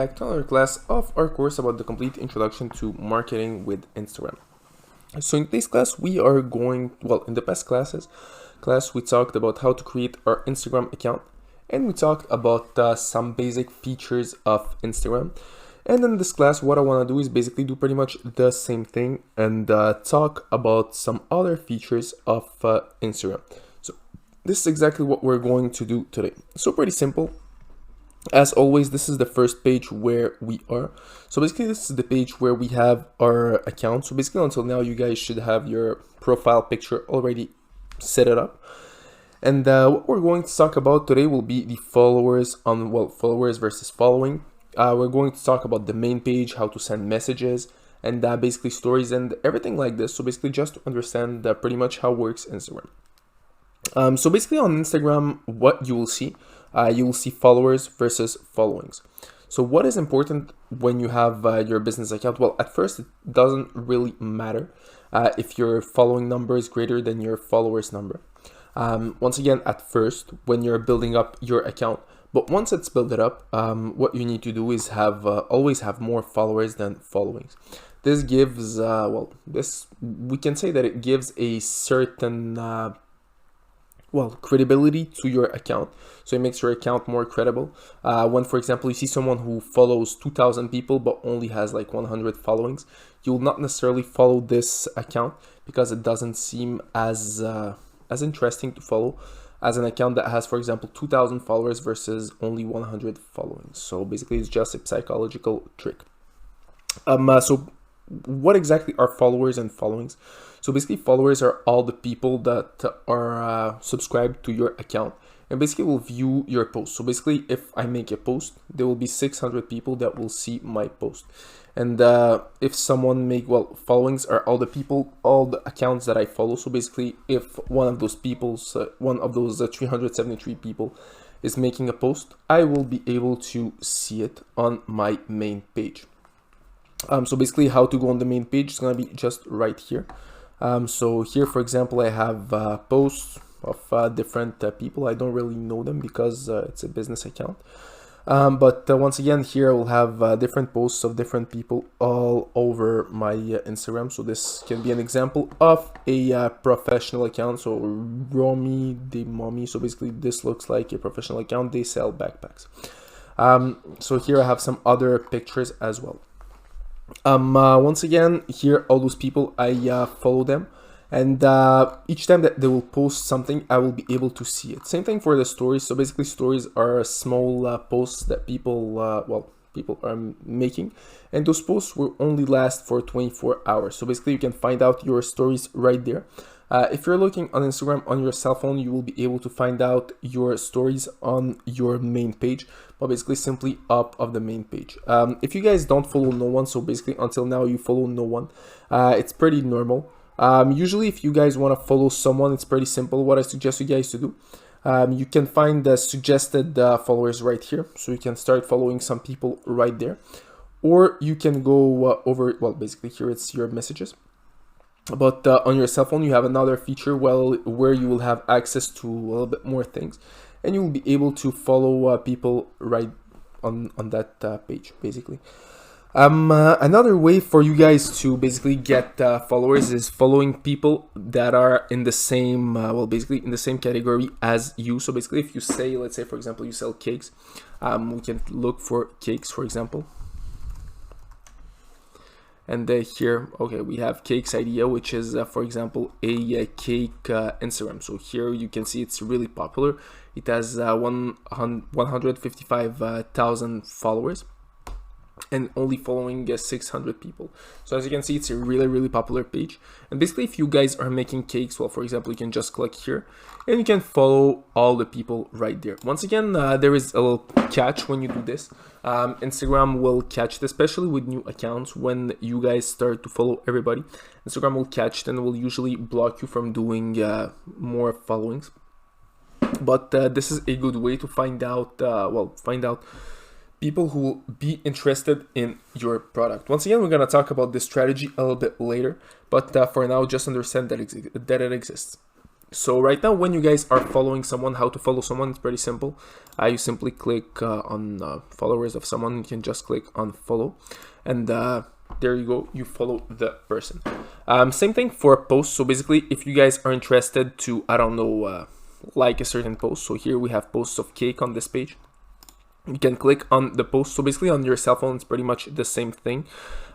Back to another class of our course about the complete introduction to marketing with Instagram. So in today's class, we are going, well, in the past class we talked about how to create our Instagram account, and we talked about some basic features of Instagram. And in this class, what I want to do is basically do pretty much the same thing and talk about some other features of Instagram. So this is exactly what we're going to do today. So pretty simple. As always, this is the first page where we are. So basically, this is the page where we have our account. So basically, until now, you guys should have your profile picture already set it up. And what we're going to talk about today will be the followers on, well, followers versus following. We're going to talk about the main page, how to send messages, and basically stories and everything like this. So basically, just to understand pretty much how works Instagram. So basically on Instagram, what you will see followers versus followings. So what is important when you have your business account? Well, at first, it doesn't really matter if your following number is greater than your followers number. Once again, at first, when you're building up your account, but once it's built up, what you need to do is have always have more followers than followings. This gives, we can say that it gives a certain credibility to your account. So it makes your account more credible. When, for example, you see someone who follows 2,000 people but only has like 100 followings, you will not necessarily follow this account because it doesn't seem as interesting to follow as an account that has, for example, 2,000 followers versus only 100 followings. So basically, it's just a psychological trick. So what exactly are followers and followings? So basically, followers are all the people that are subscribed to your account and basically will view your post. So basically, if I make a post, there will be 600 people that will see my post. And if someone followings are all the people, all the accounts that I follow. So basically, if one of those 373 people is making a post, I will be able to see it on my main page. So basically, how to go on the main page is going to be just right here. So here, for example, I have posts of different people. I don't really know them because it's a business account. But once again, here I will have different posts of different people all over my Instagram. So this can be an example of a professional account. So Romy de Mommy. So basically, this looks like a professional account. They sell backpacks. So here I have some other pictures as well. Once again, here all those people, I follow them, and each time that they will post something, I will be able to see it. Same thing for the stories. So basically, stories are small posts that people are making, and those posts will only last for 24 hours. So basically, you can find out your stories right there. If you're looking on Instagram on your cell phone, you will be able to find out your stories on your main page, but basically simply up of the main page. If you guys don't follow no one, so basically until now you follow no one, it's pretty normal. Usually if you guys want to follow someone, it's pretty simple. What I suggest you guys to do, you can find the suggested followers right here. So you can start following some people right there, or you can go basically here it's your messages. But on your cell phone, you have another feature where you will have access to a little bit more things, and you will be able to follow people right on that page, basically. Another way for you guys to basically get followers is following people that are in the same, basically in the same category as you. So basically, if you say, let's say, for example, you sell cakes, we can look for cakes, for example. And here, okay, we have Cakes Idea, which is, for example, a cake Instagram. So here you can see it's really popular. It has 155,000 followers and only following 600 people. So as you can see, it's a really, really popular page. And basically, if you guys are making cakes, well, for example, you can just click here and you can follow all the people right there. Once again, there is a little catch when you do this. Instagram will catch it, especially with new accounts. When you guys start to follow everybody, Instagram will catch it and will usually block you from doing more followings. But this is a good way to find out, people who will be interested in your product. Once again, we're going to talk about this strategy a little bit later, but for now, just understand that it exists. So right now, when you guys are following someone, how to follow someone, it's pretty simple. You simply click on followers of someone. You can just click on follow, and there you go, you follow the person. Same thing for posts. So basically, if you guys are interested to, I don't know, like a certain post, so here we have posts of cake on this page. You can click on the post. So basically on your cell phone, it's pretty much the same thing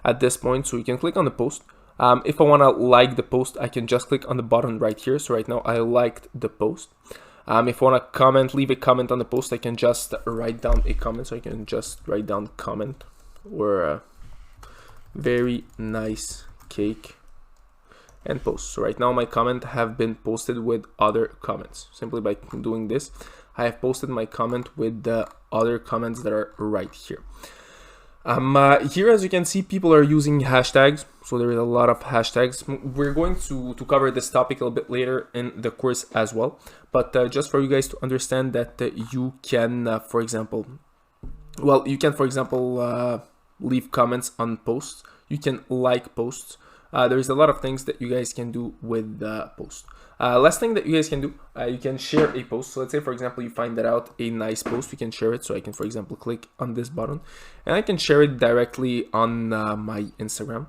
at this point. So you can click on the post. If I want to like the post, I can just click on the button right here. So right now I liked the post. If I want to comment, leave a comment on the post, I can just write down a comment. So I can just write down comment or very nice cake and post. So right now my comment have been posted with other comments. Simply by doing this, I have posted my comment with the other comments that are right here. Here, as you can see, people are using hashtags. So there is a lot of hashtags. We're going to cover this topic a little bit later in the course as well. But just for you guys to understand that you can, for example, leave comments on posts. You can like posts. There's a lot of things that you guys can do with posts. Last thing that you guys can do, you can share a post. So let's say, for example, you find that out a nice post, we can share it. So I can, for example, click on this button and I can share it directly on my Instagram.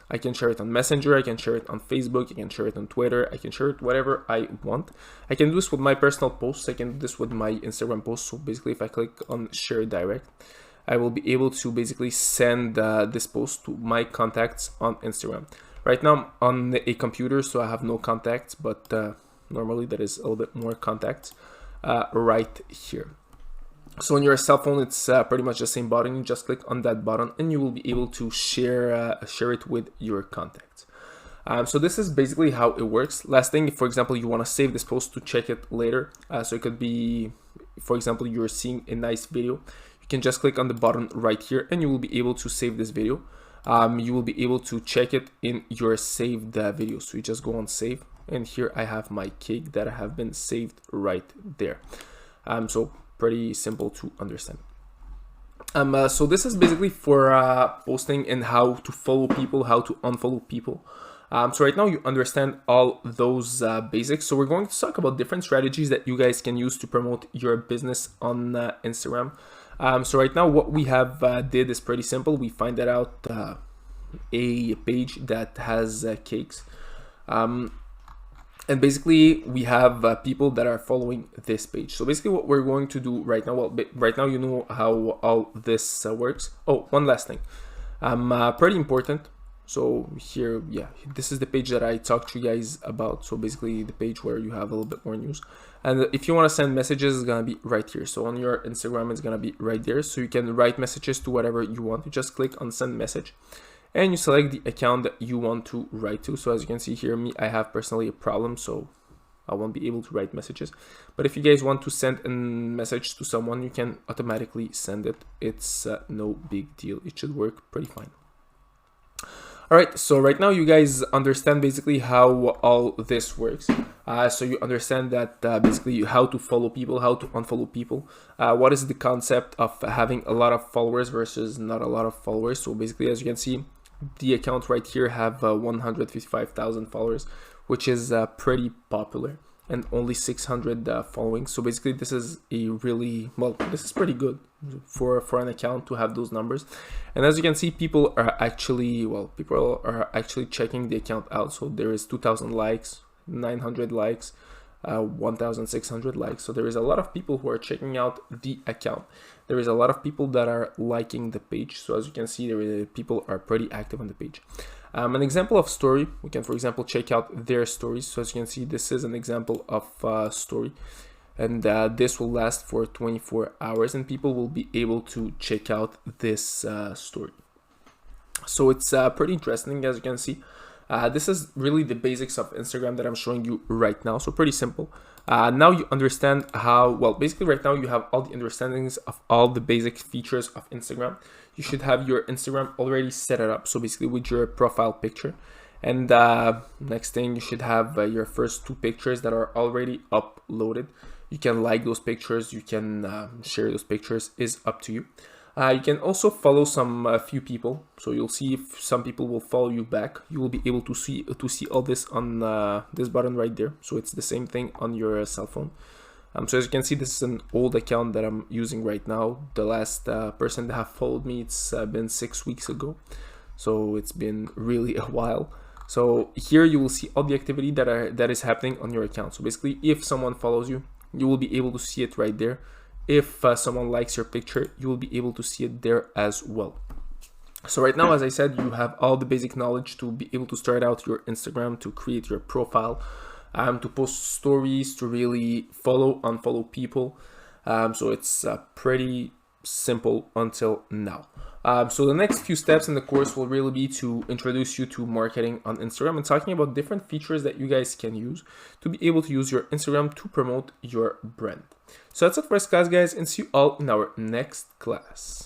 I can share it on Messenger, I can share it on Facebook, I can share it on Twitter, I can share it whatever I want. I can do this with my personal posts, I can do this with my Instagram posts. So basically, if I click on share direct, I will be able to basically send this post to my contacts on Instagram. Right now I'm on a computer, so I have no contacts, but normally there is a little bit more contacts right here. So on your cell phone, it's pretty much the same button. You just click on that button and you will be able to share it with your contacts. So this is basically how it works. Last thing, if for example you want to save this post to check it later, so it could be, for example, you're seeing a nice video, you can just click on the button right here and you will be able to save this video. You will be able to check it in your saved video. So you just go on save, and here I have my cake that have been saved right there. So pretty simple to understand. So this is basically for posting and how to follow people, how to unfollow people. So right now you understand all those basics. So we're going to talk about different strategies that you guys can use to promote your business on Instagram. So right now what we have did is pretty simple. We find that out a page that has cakes. And basically we have people that are following this page. So basically what we're going to do right now, well, right now you know how all this works. Oh, one last thing, pretty important. So here, yeah, this is the page that I talked to you guys about. So basically the page where you have a little bit more news. And if you want to send messages, it's going to be right here. So on your Instagram, it's going to be right there. So you can write messages to whatever you want. You just click on send message and you select the account that you want to write to. So as you can see here, I have personally a problem, so I won't be able to write messages. But if you guys want to send a message to someone, you can automatically send it. It's no big deal. It should work pretty fine. All right, so right now you guys understand basically how all this works. So you understand that basically how to follow people, how to unfollow people. What is the concept of having a lot of followers versus not a lot of followers? So basically, as you can see, the account right here have 155,000 followers, which is pretty popular, and only 600 following. So basically this is a really, well, this is pretty good for an account to have those numbers. And as you can see, people are actually checking the account out. So there is 2,000 likes, 900 likes, 1,600 likes. So there is a lot of people who are checking out the account. There is a lot of people that are liking the page. So as you can see, people are pretty active on the page. An example of story, we can, for example, check out their stories. So as you can see, this is an example of story, and this will last for 24 hours and people will be able to check out this story. So it's pretty interesting. As you can see, this is really the basics of Instagram that I'm showing you right now. So pretty simple. Now you understand how, well, basically right now you have all the understandings of all the basic features of Instagram. You should have your Instagram already set it up. So basically with your profile picture. And next thing, you should have your first 2 pictures that are already uploaded. You can like those pictures, you can share those pictures, is up to you. You can also follow some few people, so you'll see if some people will follow you back. You will be able to see all this on this button right there. So it's the same thing on your cell phone. So as you can see, this is an old account that I'm using right now. The last person that have followed me, it's been 6 weeks ago, so it's been really a while. So here you will see all the activity that is happening on your account. So basically, if someone follows you, you will be able to see it right there. If someone likes your picture, you will be able to see it there as well. So right now, as I said, you have all the basic knowledge to be able to start out your Instagram, to create your profile, to post stories, to really follow, unfollow people. So it's pretty simple until now. So the next few steps in the course will really be to introduce you to marketing on Instagram and talking about different features that you guys can use to be able to use your Instagram to promote your brand. So that's it for this class, guys, and see you all in our next class.